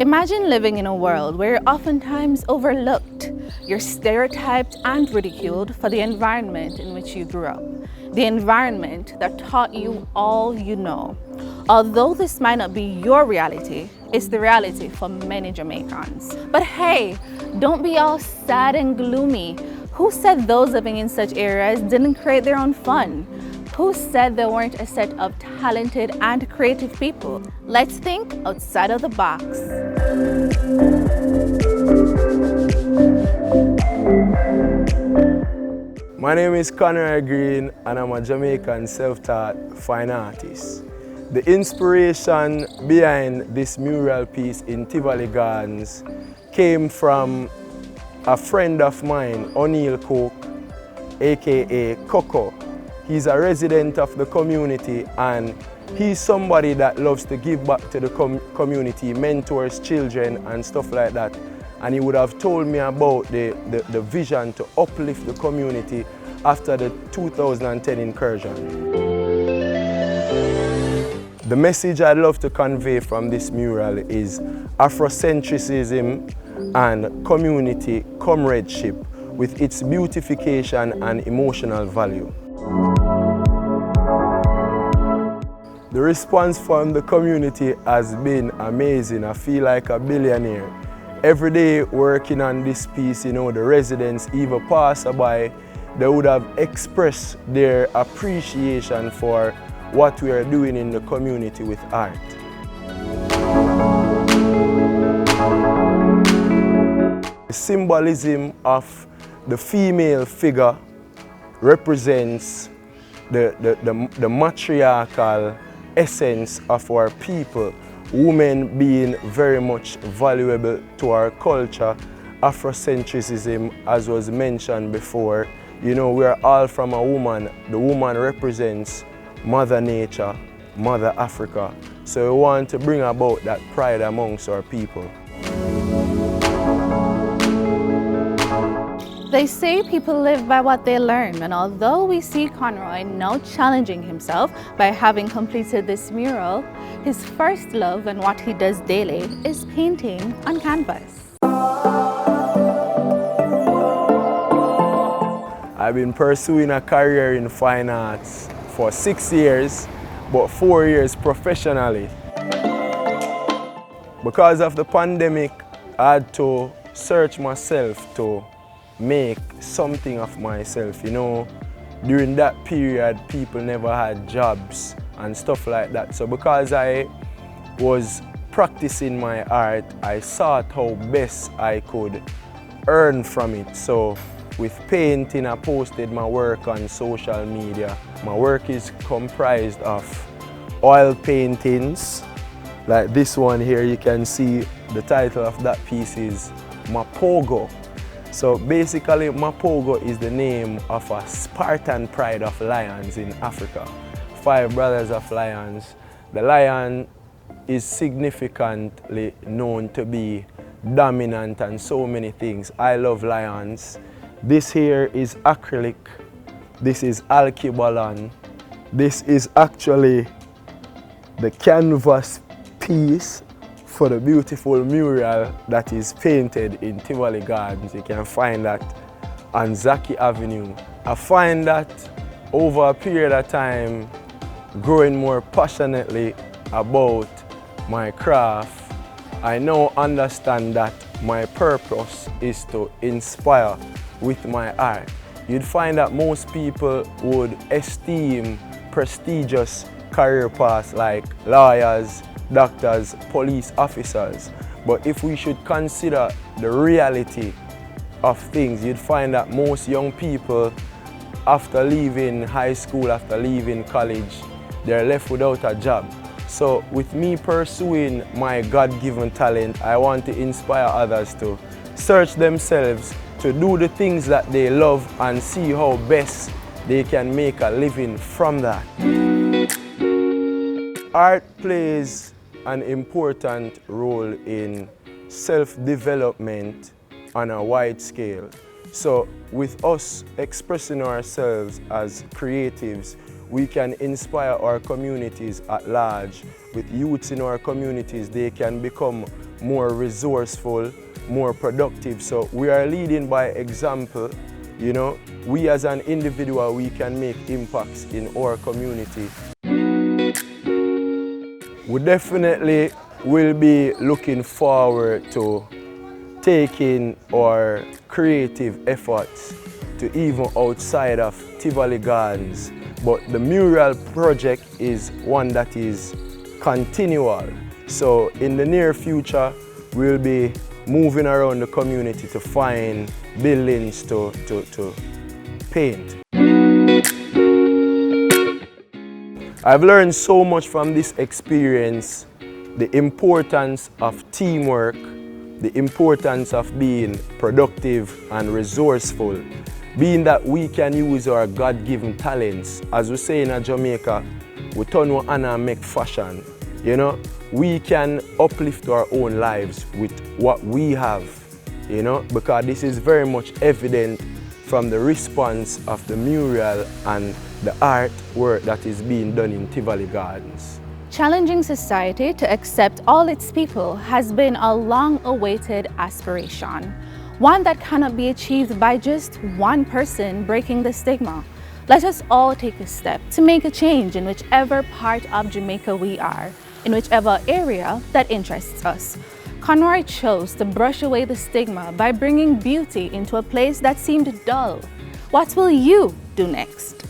Imagine living in a world where you're oftentimes overlooked. You're stereotyped and ridiculed for the environment in which you grew up, the environment that taught you all you know. Although this might not be your reality, it's the reality for many Jamaicans. But hey, don't be all sad and gloomy. Who said those living in such areas didn't create their own fun? Who said there weren't a set of talented and creative people? Let's think outside of the box. My name is Conroy Green and I'm a Jamaican self-taught fine artist. The inspiration behind this mural piece in Tivoli Gardens came from a friend of mine, O'Neill Cook, aka Coco. He's a resident of the community and he's somebody that loves to give back to the community, mentors children and stuff like that. And he would have told me about the vision to uplift the community after the 2010 incursion. The message I'd love to convey from this mural is Afrocentrism and community comradeship with its beautification and emotional value. The response from the community has been amazing. I feel like a billionaire. Every day working on this piece, the residents, even passerby, they would have expressed their appreciation for what we are doing in the community with art. The symbolism of the female figure represents the matriarchal essence of our people, women being very much valuable to our culture. Afrocentrism, as was mentioned before, we are all from a woman. The woman represents Mother Nature, Mother Africa. So we want to bring about that pride amongst our people. They say people live by what they learn, and although we see Conroy now challenging himself by having completed this mural, his first love and what he does daily is painting on canvas. I've been pursuing a career in fine arts for 6 years, but 4 years professionally. Because of the pandemic, I had to search myself to make something of myself. During that period, people never had jobs and stuff like that. So because I was practicing my art, I sought how best I could earn from it. So with painting, I posted my work on social media. My work is comprised of oil paintings, like this one here. You can see the title of that piece is Mapogo. So basically, Mapogo is the name of a Spartan pride of lions in Africa. 5 brothers of lions. The lion is significantly known to be dominant and so many things. I love lions. This here is acrylic. This is alkebalon. This is actually the canvas piece for the beautiful mural that is painted in Tivoli Gardens. You can find that on Zaki Avenue. I find that over a period of time, growing more passionately about my craft, I now understand that my purpose is to inspire with my art. You'd find that most people would esteem prestigious career paths like lawyers, doctors, police officers. But if we should consider the reality of things, you'd find that most young people, after leaving high school, after leaving college, they're left without a job. So with me pursuing my God-given talent, I want to inspire others to search themselves, to do the things that they love and see how best they can make a living from that. Art plays an important role in self-development on a wide scale. So with us expressing ourselves as creatives, we can inspire our communities at large. With youths in our communities, they can become more resourceful, more productive. So we are leading by example. You know, we as an individual, we can make impacts in our community. We definitely will be looking forward to taking our creative efforts to even outside of Tivoli Gardens. But the mural project is one that is continual. So in the near future, we'll be moving around the community to find buildings to paint. I've learned so much from this experience, the importance of teamwork, the importance of being productive and resourceful, being that we can use our God-given talents. As we say in Jamaica, we turn one hand and make fashion. You know, we can uplift our own lives with what we have, you know, because this is very much evident from the response of the mural and the artwork that is being done in Tivoli Gardens. Challenging society to accept all its people has been a long-awaited aspiration, one that cannot be achieved by just one person breaking the stigma. Let us all take a step to make a change in whichever part of Jamaica we are, in whichever area that interests us. Conroy chose to brush away the stigma by bringing beauty into a place that seemed dull. What will you do next?